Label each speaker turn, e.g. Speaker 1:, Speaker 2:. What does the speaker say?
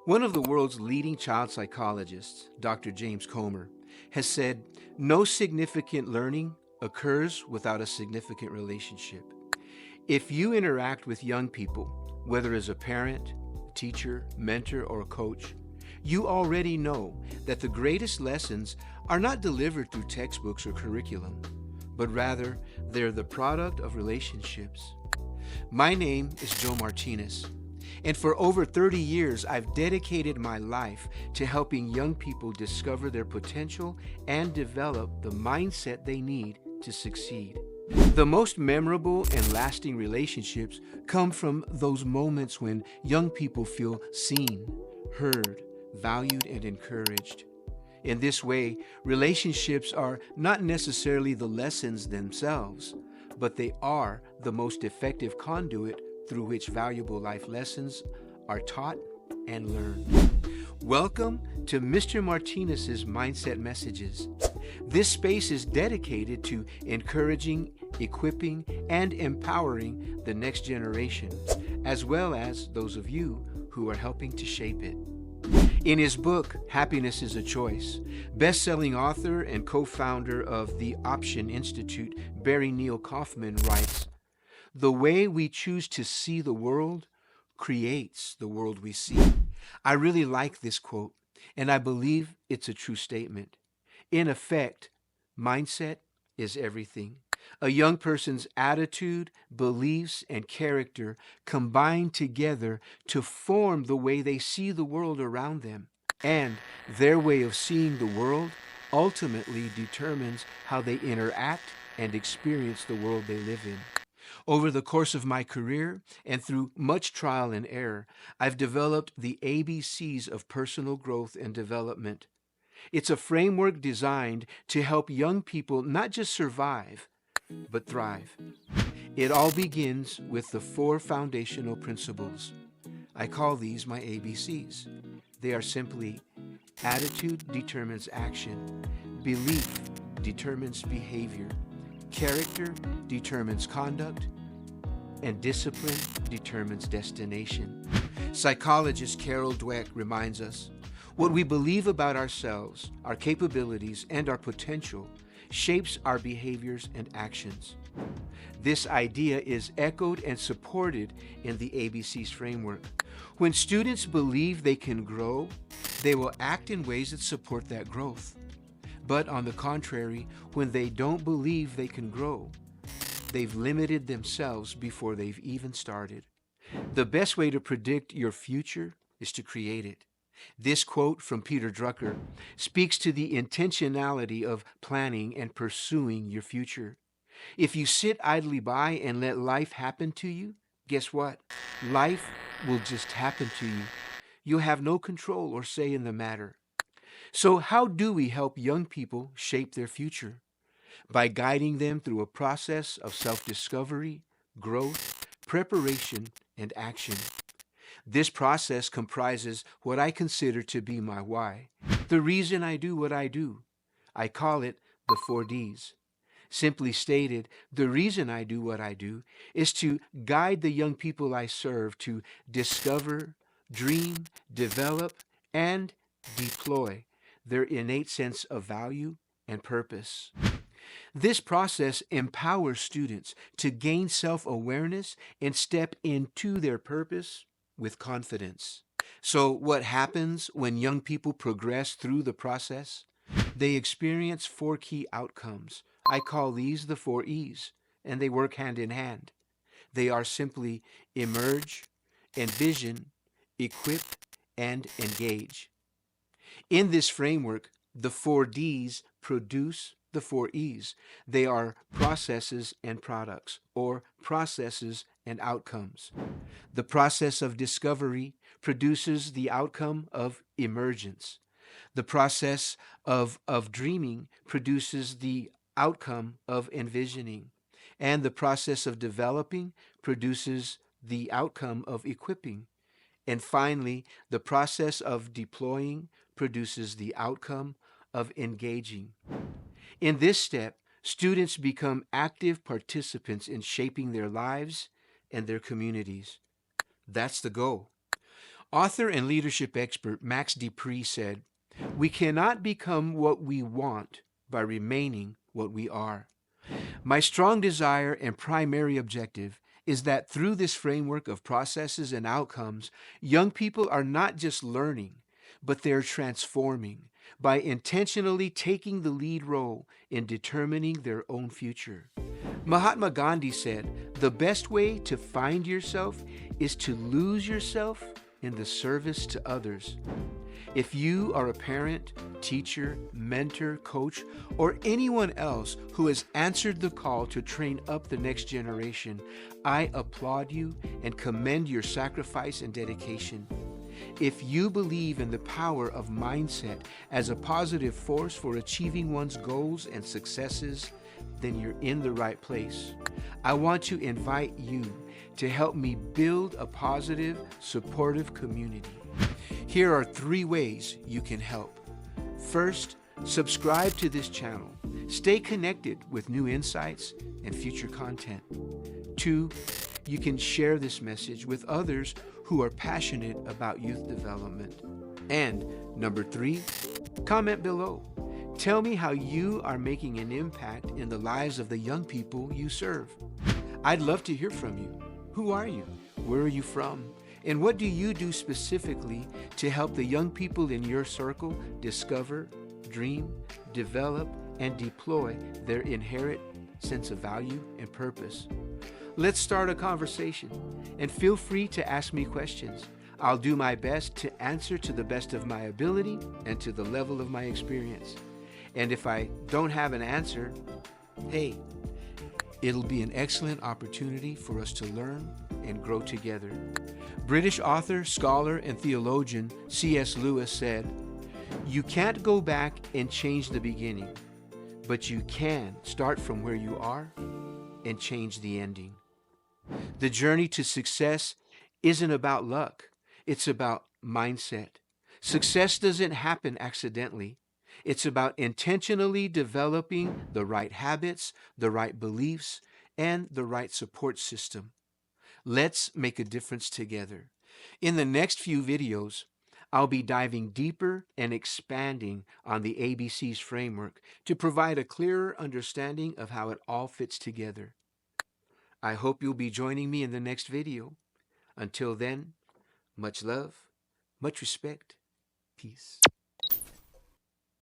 Speaker 1: One of the world's leading child psychologists, Dr. James Comer, has said, no significant learning occurs without a significant relationship. If you interact with young people, whether as a parent, teacher, mentor, or coach, you already know that the greatest lessons are not delivered through textbooks or curriculum, but rather they're the product of relationships. My name is Joe Martinez, and for over 30 years, I've dedicated my life to helping young people discover their potential and develop the mindset they need to succeed. The most memorable and lasting relationships come from those moments when young people feel seen, heard, valued, and encouraged. In this way, relationships are not necessarily the lessons themselves, but they are the most effective conduit through which valuable life lessons are taught and learned. Welcome to Mr. Martinez's Mindset Messages. This space is dedicated to encouraging, equipping, and empowering the next generation, as well as those of you who are helping to shape it. In his book, Happiness is a Choice, best-selling author and co-founder of the Option Institute, Barry Neal Kaufman writes, "The way we choose to see the world creates the world we see." I really like this quote, and I believe it's a true statement. In effect, mindset is everything. A young person's attitude, beliefs, and character combine together to form the way they see the world around them. And their way of seeing the world ultimately determines how they interact and experience the world they live in. Over the course of my career and through much trial and error, I've developed the ABCs of personal growth and development. It's a framework designed to help young people not just survive, but thrive. It all begins with the four foundational principles. I call these my ABCs. They are simply: attitude determines action, belief determines behavior, character determines conduct, and discipline determines destination. Psychologist Carol Dweck reminds us, what we believe about ourselves, our capabilities, and our potential shapes our behaviors and actions. This idea is echoed and supported in the ABCs framework. When students believe they can grow, they will act in ways that support that growth. But on the contrary, when they don't believe they can grow, they've limited themselves before they've even started. The best way to predict your future is to create it. This quote from Peter Drucker speaks to the intentionality of planning and pursuing your future. If you sit idly by and let life happen to you, guess what? Life will just happen to you. You'll have no control or say in the matter. So how do we help young people shape their future? By guiding them through a process of self-discovery, growth, preparation, and action. This process comprises what I consider to be my why, the reason I do what I do. I call it the 4Ds. Simply stated, the reason I do what I do is to guide the young people I serve to discover, dream, develop, and deploy their innate sense of value and purpose. This process empowers students to gain self-awareness and step into their purpose with confidence. So what happens when young people progress through the process? They experience four key outcomes. I call these the 4 E's, and they work hand in hand. They are simply emerge, envision, equip, and engage. In this framework, the 4 D's produce the 4 E's. They are processes and products, or processes and outcomes. The process of discovery produces the outcome of emergence. The process of dreaming produces the outcome of envisioning. And the process of developing produces the outcome of equipping. And finally, the process of deploying produces the outcome of engaging. In this step, students become active participants in shaping their lives and their communities. That's the goal. Author and leadership expert Max Dupree said, "We cannot become what we want by remaining what we are." My strong desire and primary objective is that through this framework of processes and outcomes, young people are not just learning, but they're transforming by intentionally taking the lead role in determining their own future. Mahatma Gandhi said, "The best way to find yourself is to lose yourself in the service to others." If you are a parent, teacher, mentor, coach, or anyone else who has answered the call to train up the next generation, I applaud you and commend your sacrifice and dedication. If you believe in the power of mindset as a positive force for achieving one's goals and successes, then you're in the right place. I want to invite you to help me build a positive, supportive community. Here are 3 ways you can help. First, subscribe to this channel. Stay connected with new insights and future content. 2, you can share this message with others who are passionate about youth development. And number 3, comment below. Tell me how you are making an impact in the lives of the young people you serve. I'd love to hear from you. Who are you? Where are you from? And what do you do specifically to help the young people in your circle discover, dream, develop, and deploy their inherent sense of value and purpose? Let's start a conversation, and feel free to ask me questions. I'll do my best to answer to the best of my ability and to the level of my experience. And if I don't have an answer, hey, it'll be an excellent opportunity for us to learn and grow together. British author, scholar, and theologian C.S. Lewis said, "You can't go back and change the beginning, but you can start from where you are and change the ending." The journey to success isn't about luck. It's about mindset. Success doesn't happen accidentally. It's about intentionally developing the right habits, the right beliefs, and the right support system. Let's make a difference together. In the next few videos, I'll be diving deeper and expanding on the ABCs framework to provide a clearer understanding of how it all fits together. I hope you'll be joining me in the next video. Until then, much love, much respect, peace.